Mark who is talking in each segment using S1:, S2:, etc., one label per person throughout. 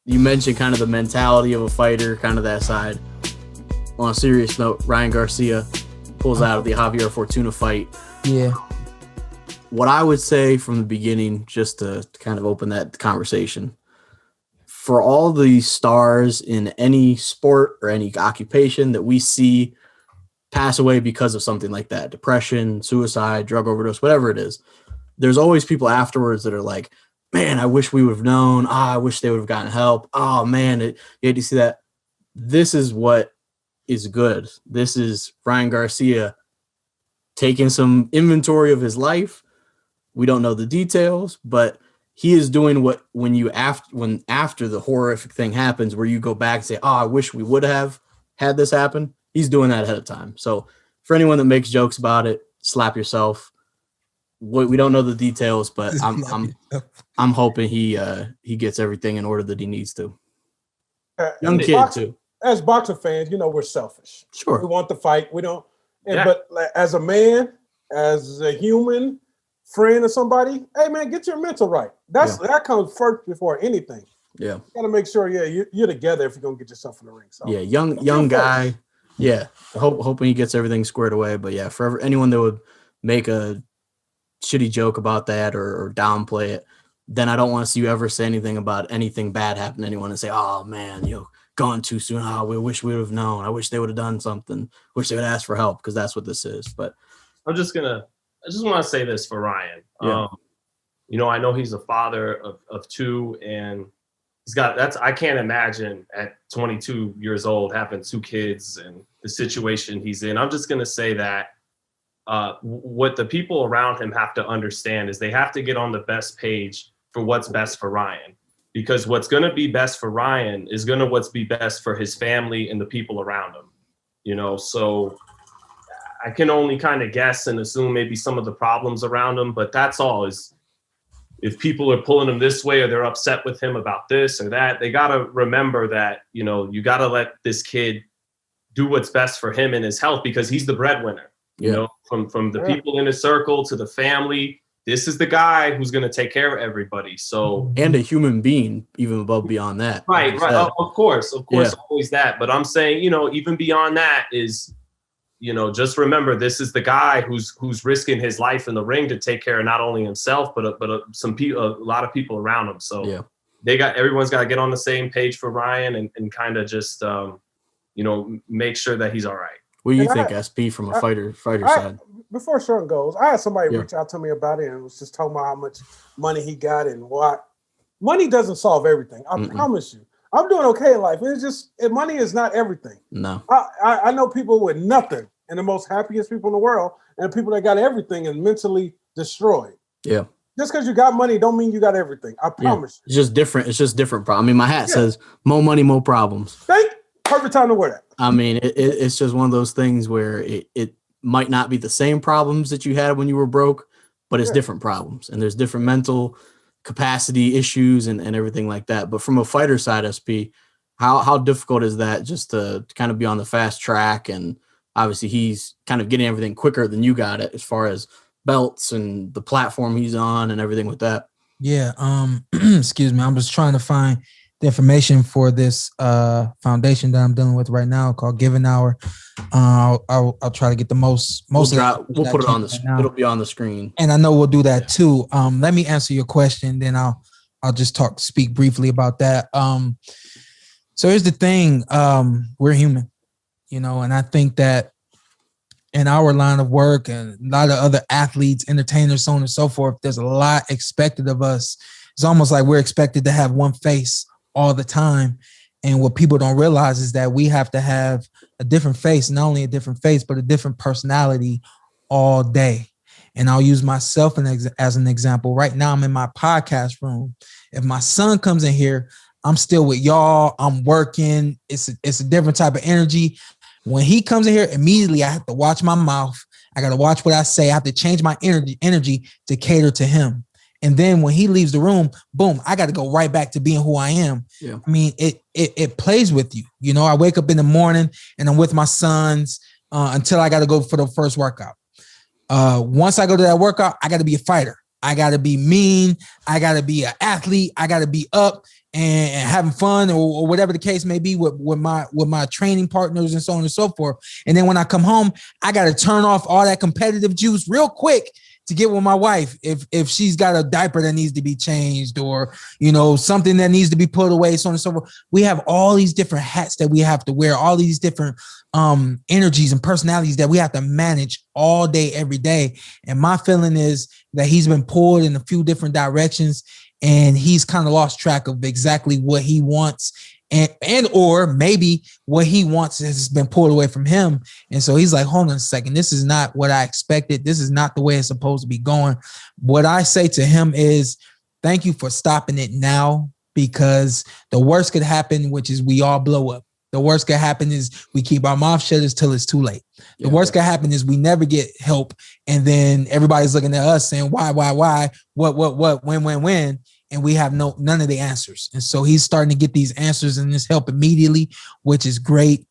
S1: you mentioned kind of the mentality of a fighter, kind of that side. On a serious note, Ryan Garcia pulls out of the Javier Fortuna fight.
S2: Yeah.
S1: What I would say from the beginning, just to kind of open that conversation, for all the stars in any sport or any occupation that we see pass away because of something like that, depression, suicide, drug overdose, whatever it is, there's always people afterwards that are like, man, I wish we would have known. I wish they would have gotten help. Oh, man, you had to see that. This is what is good. This is Ryan Garcia taking some inventory of his life. We don't know the details, but he is doing what after the horrific thing happens, where you go back and say, oh, I wish we would have had this happen. He's doing that ahead of time. So for anyone that makes jokes about it, slap yourself. We don't know the details, but I'm hoping he gets everything in order that he needs to. Young kid too.
S3: As boxing fans, we're selfish.
S1: Sure.
S3: We want the fight. We don't. But as a man, as a human, friend or somebody, hey man, get your mental right. That comes first before anything.
S1: Yeah.
S3: You gotta make sure, you're together if you're gonna get yourself in the ring. So
S1: young guy. First. Yeah. Hoping he gets everything squared away. But yeah, for anyone that would make a shitty joke about that or downplay it, then I don't want to see you ever say anything about anything bad happen to anyone and say, oh man, gone too soon. Oh, we wish we would have known. I wish they would have done something. Wish they would ask for help, because that's what this is. But
S4: I just want to say this for Ryan.
S1: Yeah.
S4: I know he's a father of two, and he's got I can't imagine at 22 years old having two kids and the situation he's in. I'm just going to say that what the people around him have to understand is they have to get on the best page for what's best for Ryan, because what's going to be best for Ryan is going to what's be best for his family and the people around him. So I can only kind of guess and assume maybe some of the problems around him, but that's all. Is if people are pulling him this way or they're upset with him about this or that, they got to remember that, you got to let this kid do what's best for him and his health, because he's the breadwinner, from the people in his circle to the family. This is the guy who's going to take care of everybody. So,
S1: and a human being, even above beyond that.
S4: Right. Of course, always that. But I'm saying, even beyond that is, just remember, this is the guy who's risking his life in the ring to take care of not only himself, but a lot of people around him. So everyone's got to get on the same page for Ryan and kind of just, make sure that he's all right.
S1: What do you think, SP, from a fighter side?
S3: Before Shawn goes, I had somebody reach out to me about it and was just talking about how much money he got and what. Money doesn't solve everything. I promise you. I'm doing okay in life. It's just money is not everything.
S1: No.
S3: I know people with nothing and the most happiest people in the world, and people that got everything and mentally destroyed.
S1: Yeah.
S3: Just because you got money don't mean you got everything. I promise you.
S1: It's just different. I mean, my hat says more money, more problems.
S3: Perfect time to wear that.
S1: I mean, it's just one of those things where it might not be the same problems that you had when you were broke, but it's different problems, and there's different mental capacity issues and everything like that. But from a fighter side, SP, how difficult is that, just to kind of be on the fast track? And obviously he's kind of getting everything quicker than you got it, as far as belts and the platform he's on and everything with that.
S2: Yeah. Excuse me. I'm just trying to find the information for this foundation that I'm dealing with right now, called Giving Hour. I'll try to get the most.
S1: We'll put it on the. It'll be on the screen,
S2: and I know we'll do that too. Let me answer your question, then I'll just speak briefly about that. So here's the thing: we're human, and I think that in our line of work and a lot of other athletes, entertainers, so on and so forth, there's a lot expected of us. It's almost like we're expected to have one face all the time. And what people don't realize is that we have to have a different face, not only a different face, but a different personality all day. And I'll use myself as an example. Right now, I'm in my podcast room. If my son comes in here, I'm still with y'all. I'm working. It's a different type of energy. When he comes in here, immediately I have to watch my mouth. I got to watch what I say. I have to change my energy to cater to him. And then when he leaves the room, boom, I got to go right back to being who I am.
S1: Yeah.
S2: I mean, it plays with you. I wake up in the morning and I'm with my sons until I got to go for the first workout. Once I go to that workout, I got to be a fighter. I got to be mean. I got to be an athlete. I got to be up and having fun or whatever the case may be with my training partners and so on and so forth. And then when I come home, I got to turn off all that competitive juice real quick to get with my wife. If she's got a diaper that needs to be changed or, something that needs to be put away, so on and so forth. We have all these different hats that we have to wear, all these different energies and personalities that we have to manage all day, every day. And my feeling is that he's been pulled in a few different directions and he's kind of lost track of exactly what he wants and or maybe what he wants has been pulled away from him. And so he's like, hold on a second. This is not what I expected. This is not the way it's supposed to be going. What I say to him is thank you for stopping it now, because the worst could happen, which is we all blow up. The worst could happen is we keep our mouth shut until it's too late. The worst could happen is we never get help. And then everybody's looking at us saying, why, what, when, and we have none of the answers. And so he's starting to get these answers and this help immediately, which is great.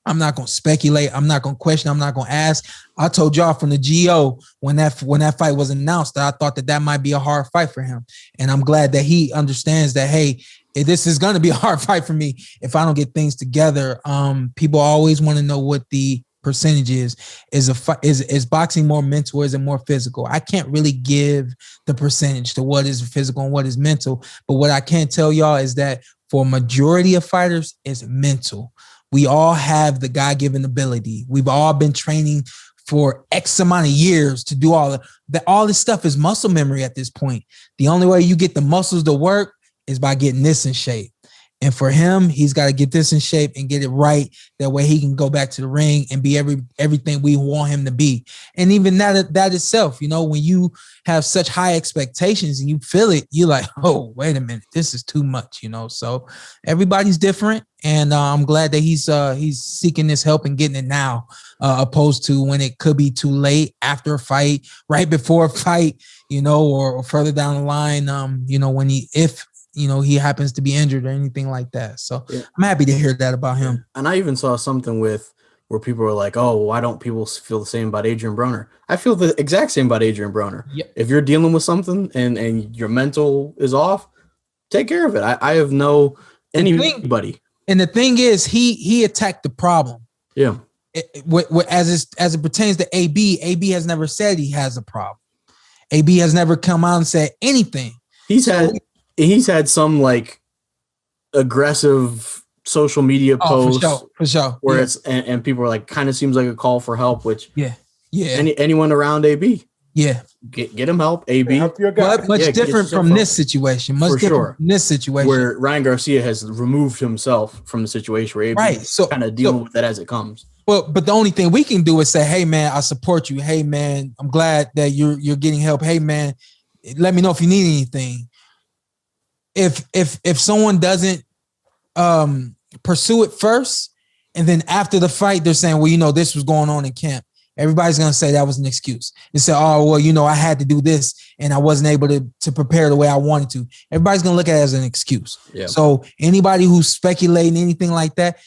S2: I'm not going to speculate. I'm not going to question. I'm not going to ask. I told y'all from the GO when that fight was announced that I thought that might be a hard fight for him. And I'm glad that he understands that, hey, this is going to be a hard fight for me if I don't get things together. People always want to know what the percentage is. Is boxing more mental or is it more physical? I can't really give the percentage to what is physical and what is mental. But what I can tell y'all is that for a majority of fighters, it's mental. We all have the God-given ability. We've all been training for X amount of years to do all that. All this stuff is muscle memory at this point. The only way you get the muscles to work is by getting this in shape. And for him, he's got to get this in shape and get it right. That way he can go back to the ring and be everything we want him to be. And even that itself, when you have such high expectations and you feel it, you're like, oh, wait a minute, this is too much, So everybody's different. And I'm glad that he's seeking this help and getting it now, opposed to when it could be too late after a fight, right before a fight, or further down the line, when he happens to be injured or anything like that. So yeah. I'm happy to hear that about him.
S1: And I even saw something where people were like, oh, why don't people feel the same about Adrian Broner? I feel the exact same about Adrian Broner. Yep. If you're dealing with something and your mental is off, take care of it. I have anybody.
S2: And the thing is, he attacked the problem.
S1: Yeah.
S2: As it pertains to AB has never said he has a problem. AB has never come out and said anything.
S1: He's had some like aggressive social media posts
S2: for sure.
S1: Where it's and people are like, kind of seems like a call for help, which anyone around AB, get him help. AB,
S3: help your guy.
S2: But much different from this situation. Much different from this situation
S1: where Ryan Garcia has removed himself from the situation where AB is kind of dealing with that as it comes.
S2: But the only thing we can do is say, hey man, I support you. Hey man, I'm glad that you're getting help. Hey man, let me know if you need anything. If someone doesn't pursue it first, and then after the fight, they're saying, well, this was going on in camp. Everybody's going to say that was an excuse. They say, oh, well, I had to do this and I wasn't able to prepare the way I wanted to. Everybody's going to look at it as an excuse. Yeah. So anybody who's speculating anything like that,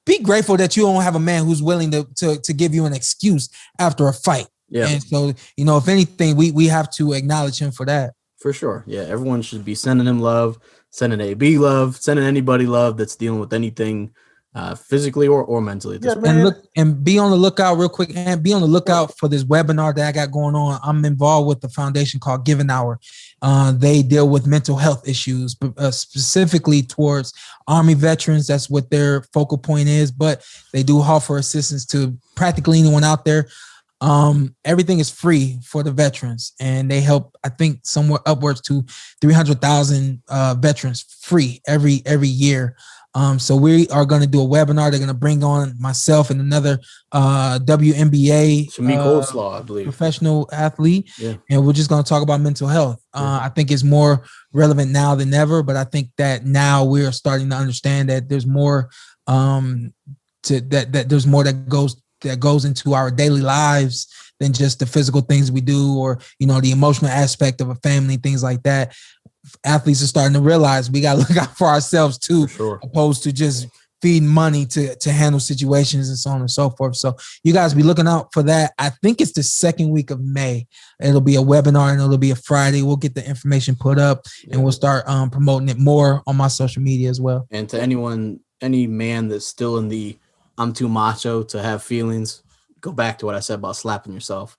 S2: be grateful that you don't have a man who's willing to give you an excuse after a fight. Yeah. And so, if anything, we have to acknowledge him for that.
S1: For sure. Yeah. Everyone should be sending him love, sending AB love, sending anybody love that's dealing with anything physically or mentally.
S2: And be on the lookout real quick, and be on the lookout for this webinar that I got going on. I'm involved with the foundation called Give an Hour. They deal with mental health issues, specifically towards Army veterans. That's what their focal point is, but they do offer assistance to practically anyone out there. Everything is free for the veterans, and they help, I think, somewhere upwards to 300,000 veterans free every year. So we are going to do a webinar. They're going to bring on myself and another WNBA
S1: Coleslaw, I believe,
S2: professional athlete, and we're just going to talk about mental health. I think it's more relevant now than ever, but I think that now we are starting to understand that there's more there's more that goes into our daily lives than just the physical things we do, or, the emotional aspect of a family, things like that. Athletes are starting to realize we got to look out for ourselves too, opposed to just feeding money to handle situations and so on and so forth. So you guys be looking out for that. I think it's the second week of May. It'll be a webinar and it'll be a Friday. We'll get the information put up and we'll start promoting it more on my social media as well.
S1: And to any man that's still in the I'm too macho to have feelings, go back to what I said about slapping yourself.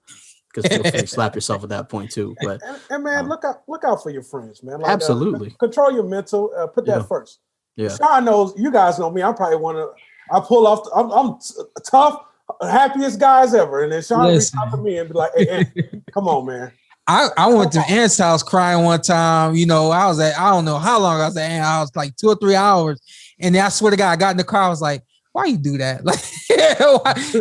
S1: Because feel free to slap yourself at that point too. But
S3: and man, look out for your friends, man. Like,
S1: absolutely.
S3: Control your mental. Put that first.
S1: Yeah.
S3: Shawn knows. You guys know me. I'm probably I pull off. I'm tough, happiest guys ever. And then Shawn reach out to me and be like, "Hey, come on, man."
S2: I went to Ant's house crying one time. You know, I don't know how long I was at Ant's house, like 2 or 3 hours. And then I swear to God, I got in the car. I was like, why you do that? Like,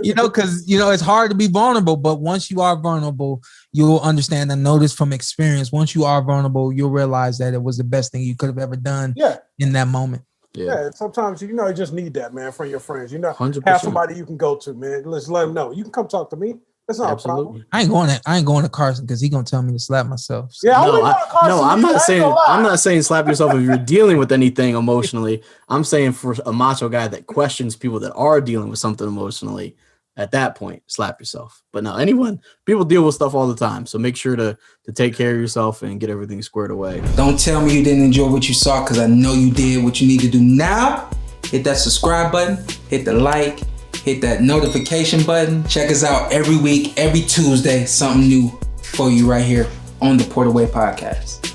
S2: because, it's hard to be vulnerable. But once you are vulnerable, you'll understand and know this from experience. Once you are vulnerable, you'll realize that it was the best thing you could have ever done in that moment.
S3: Yeah. Sometimes, you just need that, man, from your friends.
S1: 100%.
S3: Have somebody you can go to, man. Let's let them know. You can come talk to me. That's not a problem.
S2: I ain't going to Carson because he's gonna tell me to slap myself. So.
S3: Yeah,
S1: I'm not saying slap yourself if you're dealing with anything emotionally. I'm saying for a macho guy that questions people that are dealing with something emotionally, at that point, slap yourself. But no, people deal with stuff all the time. So make sure to take care of yourself and get everything squared away.
S2: Don't tell me you didn't enjoy what you saw, because I know you did. What you need to do now, hit that subscribe button, hit the like, hit that notification button. Check us out every week, every Tuesday, something new for you right here on the Porter Way Podcast.